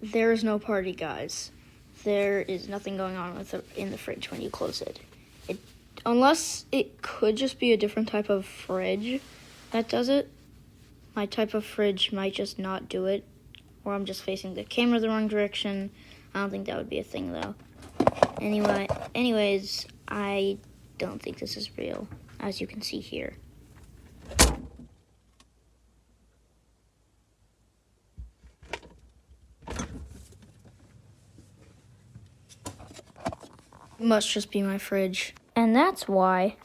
there is no party, guys. There is nothing going on in the fridge when you close it. Unless it could just be a different type of fridge that does it. My type of fridge might just not do it. Or I'm just facing the camera the wrong direction. I don't think that would be a thing, though. Anyways, I don't think this is real, as you can see here. Must just be my fridge. And that's why